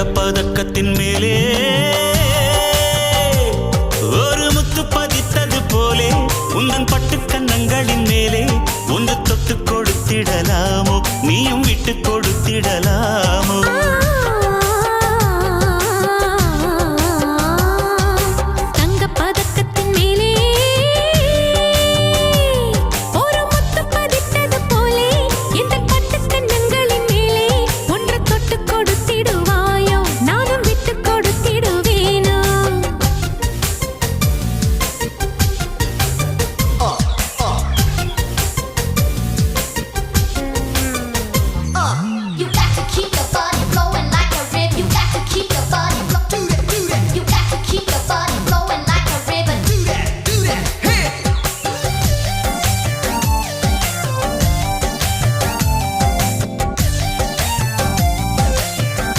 தங்கப்பதக்கத்தின் மேலே ஒரு முத்து பதித்தது போலே உந்தன் பட்டு கன்னங்களின் மேலே ஒன்று தொட்டு கொடுத்திடலாமோ நீயும் விட்டு கொடுத்திடலாமோ